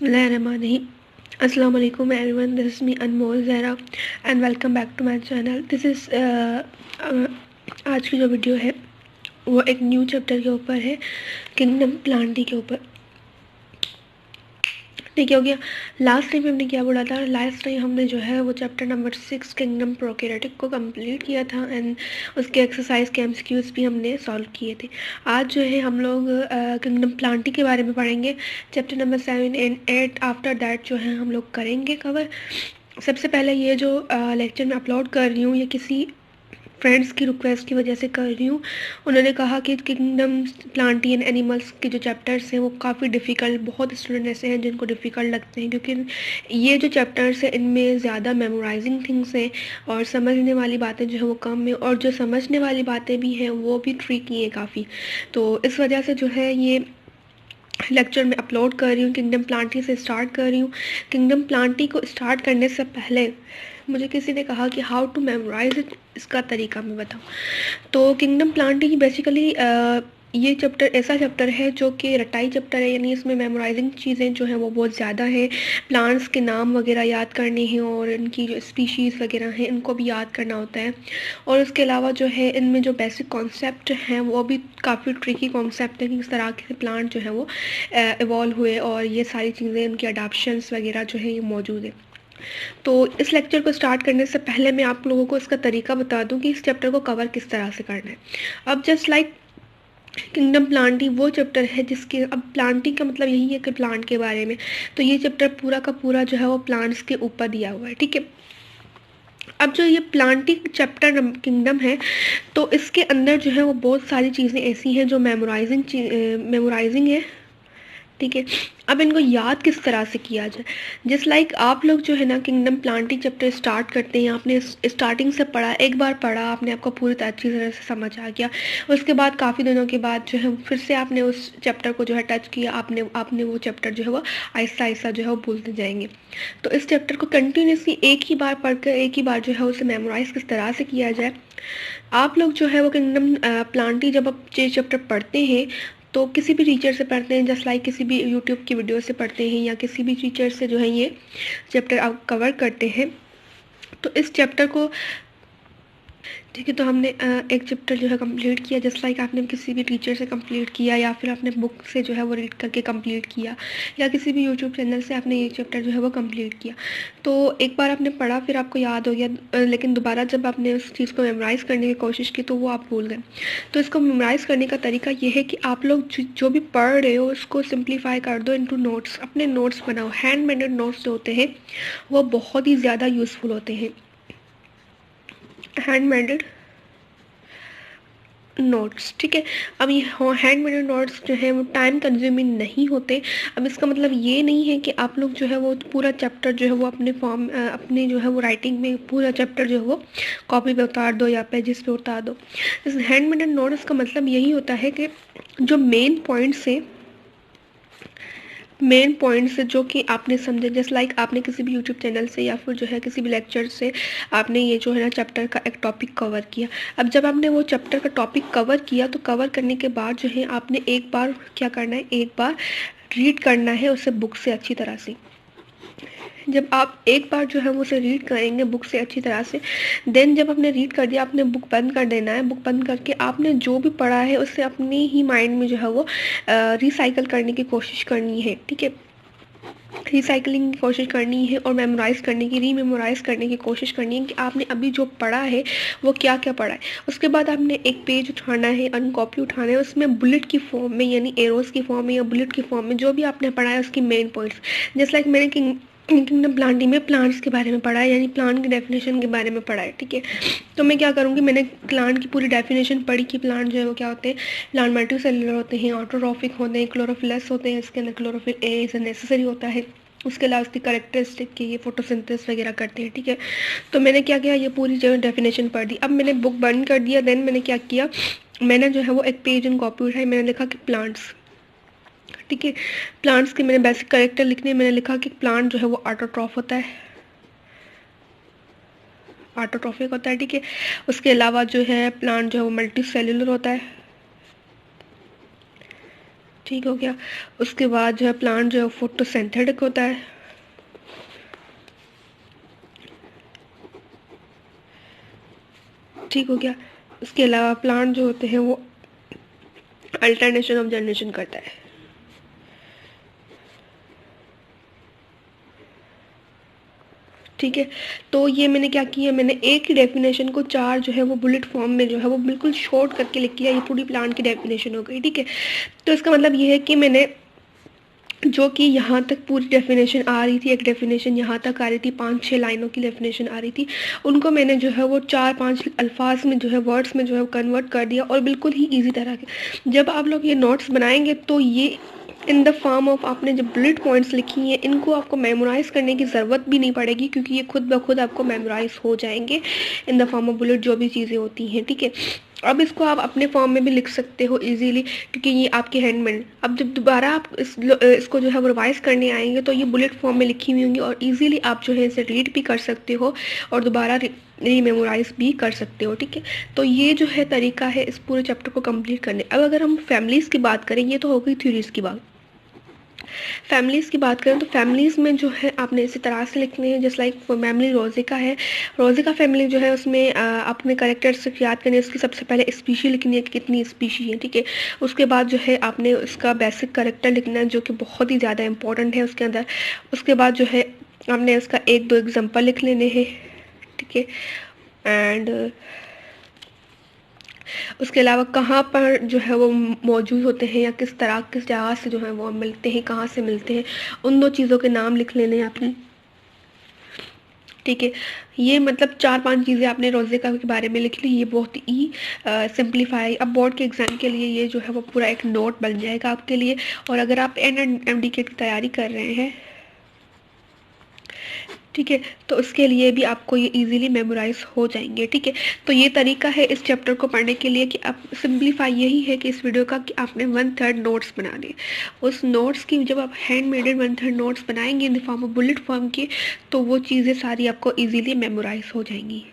Bismillahirrahmanirrahim. Assalamu alaikum everyone. This is me Anmol Zahra and welcome back to my channel. This is आज की जो video है वो एक न्यू चैप्टर के ऊपर है, किंगडम प्लांटी के ऊपर। ठीक हो गया। लास्ट टाइम हमने क्या बोला था? लास्ट टाइम हमने जो है वो चैप्टर नंबर 6 किंगडम प्रोकैरियोटिक को कंप्लीट किया था एंड उसके एक्सरसाइज के एमसीक्यूज भी हमने सॉल्व किए थे। आज जो है हम लोग किंगडम प्लांटी के बारे में पढ़ेंगे। Chapter number 7 and 8 after that जो है हम लोग करेंगे कवर। सबसे पहले ये जो लेक्चर मैं अपलोड कर रही हूँ ये किसी फ्रेंड्स की रिक्वेस्ट की वजह से कर रही हूँ। उन्होंने कहा कि किंगडम प्लांटी एंड एनिमल्स के जो चैप्टर्स हैं वो काफ़ी डिफ़िकल्ट, बहुत स्टूडेंट ऐसे हैं जिनको डिफ़िकल्ट लगते हैं क्योंकि ये जो चैप्टर्स हैं इनमें ज़्यादा मेमोराइजिंग थिंग्स हैं और समझने वाली बातें जो है वो कम है और जो समझने वाली बातें भी हैं वो भी ट्रिकी हैं काफ़ी। तो इस वजह से जो है ये लेक्चर में अपलोड कर रही हूँ। किंगडम प्लांटी से स्टार्ट कर रही हूँ। किंगडम प्लांटी को स्टार्ट करने से पहले मुझे किसी ने कहा कि हाउ टू मेमोराइज इट, इसका तरीका मैं बताऊँ। तो किंगडम प्लांटी बेसिकली ये चैप्टर ऐसा चैप्टर है जो कि रटाई चैप्टर है, यानी इसमें मेमोराइजिंग चीज़ें जो हैं वो बहुत ज़्यादा है। प्लांट्स के नाम वगैरह याद करने हैं और इनकी जो स्पीशीज़ वगैरह हैं इनको भी याद करना होता है। और उसके अलावा जो है इनमें जो बेसिक कॉन्सेप्ट हैं वो भी काफ़ी ट्रिकी कॉन्सेप्ट है कि किस तरह के प्लांट जो है वो इवॉल्व हुए और ये सारी चीज़ें इनकी अडाप्शंस वगैरह जो है ये मौजूद है। तो इस लेक्चर को स्टार्ट करने से पहले मैं आप लोगों को इसका तरीका बता दूं कि इस चैप्टर को कवर किस तरह से करना है। अब जस्ट लाइक किंगडम प्लांटी वो चैप्टर है जिसके, अब प्लांटिंग का मतलब यही है कि प्लांट के बारे में, तो ये चैप्टर पूरा का पूरा जो है वो प्लांट्स के ऊपर दिया हुआ है। ठीक है। अब जो ये प्लांटिंग चैप्टर किंगडम है तो इसके अंदर जो है वो बहुत सारी चीज़ें ऐसी हैं जो मेमोराइजिंग है। ठीक है। अब इनको याद किस तरह से किया जाए? जस्ट लाइक आप लोग जो है ना किंगडम प्लांटी चैप्टर स्टार्ट करते हैं, आपने स्टार्टिंग से पढ़ा, एक बार पढ़ा आपने, आपको पूरी अच्छी तरह से समझ आ गया। उसके बाद काफ़ी दिनों के बाद जो है फिर से आपने उस चैप्टर को जो है टच किया, आपने आपने वो चैप्टर जो है वो आहिस्ता आहिस्ता जो है वो भूलते जाएंगे। तो इस चैप्टर को कंटिन्यूसली एक ही बार पढ़कर एक ही बार जो है उसे मेमोराइज किस तरह से किया जाए। आप लोग जो है वो किंगडम प्लांटी जब आप ये चैप्टर पढ़ते हैं तो किसी भी टीचर से पढ़ते हैं, जस्ट लाइक किसी भी यूट्यूब की वीडियो से पढ़ते हैं या किसी भी टीचर से जो है ये चैप्टर आप कवर करते हैं। तो इस चैप्टर को, ठीक है, तो हमने एक चैप्टर जो है कंप्लीट किया, जस्ट लाइक आपने किसी भी टीचर से कंप्लीट किया या फिर आपने बुक से जो है वो रीड करके कंप्लीट किया या किसी भी यूट्यूब चैनल से आपने ये चैप्टर जो है वो कंप्लीट किया। तो एक बार आपने पढ़ा, फिर आपको याद हो गया, लेकिन दोबारा जब आपने उस चीज़ को मेमोराइज़ करने की कोशिश की तो वो आप भूल गए। तो इसको मेमोराइज़ करने का तरीका ये है कि आप लोग जो भी पढ़ रहे हो उसको सिंप्लीफाई कर दो इनटू नोट्स, अपने नोट्स बनाओ। हैंड मेडेड नोट्स जो होते हैं वो बहुत ही ज़्यादा यूज़फुल होते हैं। हैंड मेडेड नोट्स, ठीक है। अब ये हैंड मेड नोट्स जो है वो टाइम कंज्यूमिंग नहीं होते। अब इसका मतलब ये नहीं है कि आप लोग जो है वो पूरा चैप्टर जो है वो अपने फॉर्म अपने जो है वो राइटिंग में पूरा चैप्टर जो है वो कॉपी पे उतार दो या पेजेस पे उतार दो। इस हैंड मेड नोट्स का मतलब यही होता है कि जो मेन पॉइंट्स जो कि आपने समझे, जस्ट लाइक आपने किसी भी यूट्यूब चैनल से या फिर जो है किसी भी लेक्चर से आपने ये जो है ना चैप्टर का एक टॉपिक कवर किया। अब जब आपने वो चैप्टर का टॉपिक कवर किया तो कवर करने के बाद जो है आपने एक बार क्या करना है, एक बार रीड करना है उसे बुक से अच्छी तरह से। जब आप एक बार जो है वो उसे रीड करेंगे बुक से अच्छी तरह से, देन जब आपने रीड कर दिया आपने बुक बंद कर देना है। बुक बंद करके आपने जो भी पढ़ा है उससे अपने ही माइंड में जो है वो रिसाइकल करने की कोशिश करनी है। ठीक है, रिसाइकलिंग की कोशिश करनी है और मेमोराइज़ करने की, रीमेमोराइज़ करने की कोशिश करनी है कि आपने अभी जो पढ़ा है वो क्या क्या पढ़ा है। उसके बाद आपने एक पेज उठाना है, कॉपी उठाना है, उसमें बुलेट की फॉर्म में यानी एरोज़ की फॉर्म में या बुलेट की फॉर्म में जो भी आपने पढ़ा है उसकी मेन पॉइंट्स, जस्ट लाइक मैंने किंगडम प्लांटी में प्लांट्स के बारे में पढ़ा है यानी प्लांट की डेफिनेशन के बारे में पढ़ा है। ठीक है, तो मैं क्या करूँगी, मैंने प्लांट की पूरी डेफिनेशन पढ़ी कि प्लांट जो है वो क्या होते हैं। प्लांट मल्टीसेलुलर होते हैं, ऑटोट्रॉफिक होते हैं, क्लोरोफिलस होते हैं, इसके अंदर क्लोरोफिल ए इज नेसेसरी होता है। उसके अलावा उसकी करेक्टरिस्टिक की ये फोटोसिंथेसिस वगैरह करते हैं। ठीक है, तो मैंने क्या किया, ये पूरी जो डेफिनेशन पढ़ दी। अब मैंने बुक बंद कर दिया। देन मैंने क्या किया, मैंने जो है वो एक पेज एंड कॉपी उठाई, मैंने लिखा कि प्लांट्स। ठीक है, प्लांट्स के मैंने बेसिक करेक्टर लिखने, मैंने लिखा कि प्लांट जो है वो ऑटोट्रॉफ होता है, ऑटोट्रॉफिक होता है। ठीक है, उसके अलावा जो है प्लांट जो है वो मल्टी सेल्यूलर होता है। ठीक हो गया। उसके बाद जो है प्लांट जो है फोटोसिंथेटिक होता है। ठीक हो गया। उसके अलावा प्लांट जो होते हैं वो अल्टरनेशन ऑफ जनरेशन करता है। ठीक है, तो ये मैंने क्या किया, मैंने एक ही डेफिनेशन को चार जो है वो बुलेट फॉर्म में जो है वो बिल्कुल शॉर्ट करके लिख किया। ये पूरी प्लांट की डेफिनेशन हो गई। ठीक है, तो इसका मतलब ये है कि मैंने जो कि यहाँ तक पूरी डेफिनेशन आ रही थी, एक डेफिनेशन यहाँ तक आ रही थी, 5-6 लाइनों की डेफिनेशन आ रही थी, उनको मैंने जो है वो 4-5 अल्फाज में जो है वर्ड्स में जो है कन्वर्ट कर दिया और बिल्कुल ही ईजी तरह के। जब आप लोग ये नोट्स बनाएंगे तो ये इन द फॉर्म ऑफ आपने जो बुलेट पॉइंट्स लिखी हैं इनको आपको मेमोराइज़ करने की ज़रूरत भी नहीं पड़ेगी, क्योंकि ये खुद ब खुद आपको मेमोराइज हो जाएंगे in the form of bullet जो भी चीज़ें होती हैं। ठीक है, अब इसको आप अपने फॉर्म में भी लिख सकते हो इजीली, क्योंकि ये आपके हैंडमेड। अब जब दोबारा आप इसको जो है वो रिवाइज करने आएंगे तो ये बुलेट फॉर्म में लिखी हुई होंगी और इजीली आप जो है इसे रीड भी कर सकते हो और दोबारा रीमेमोराइज भी कर सकते हो। ठीक है, तो ये जो है तरीका है इस पूरे चैप्टर को कंप्लीट करने। अब अगर हम फैमिलीज़ की बात करें, ये तो हो गई थ्योरीज की बात। फैमिलीज़ की बात करें तो फैमिलीज़ में जो है आपने इसी तरह से लिखने हैं, जस्ट लाइक फैमिली रोज़े का है। रोज़े का फैमिली जो है उसमें अपने करेक्टर्स याद करने, उसकी सबसे पहले स्पीशी लिखनी है कि कितनी स्पीशी है। ठीक है, उसके बाद जो है आपने उसका बेसिक करेक्टर लिखना है जो कि बहुत ही ज़्यादा इंपॉर्टेंट है उसके अंदर। उसके बाद जो है आपने उसका 1-2 एग्जाम्पल लिख लेने हैं। ठीक है, एंड उसके अलावा कहाँ पर जो है वो मौजूद होते हैं या किस तरह किस जगह से जो है वो मिलते हैं, कहाँ से मिलते हैं, उन 2 चीज़ों के नाम लिख लेने हैं आपने। ठीक है, ये मतलब 4-5 चीज़ें आपने रोज़े का के बारे में लिख ली। ये बहुत ही सिंप्लीफाई, अब बोर्ड के एग्ज़ाम के लिए ये जो है वो पूरा एक नोट बन जाएगा आपके लिए। और अगर आप एनएमडीके की तैयारी कर रहे हैं, ठीक है, तो उसके लिए भी आपको ये इजीली मेमोराइज हो जाएंगे। ठीक है, तो ये तरीका है इस चैप्टर को पढ़ने के लिए कि आप सिंप्लीफाई यही है कि इस वीडियो का कि आपने 1/3 नोट्स बना लिए। उस नोट्स की जब आप हैंड मेडेड 1/3 नोट्स बनाएंगे in the form of bullet form के, तो वो चीज़ें सारी आपको ईजिली मेमोराइज हो जाएंगी।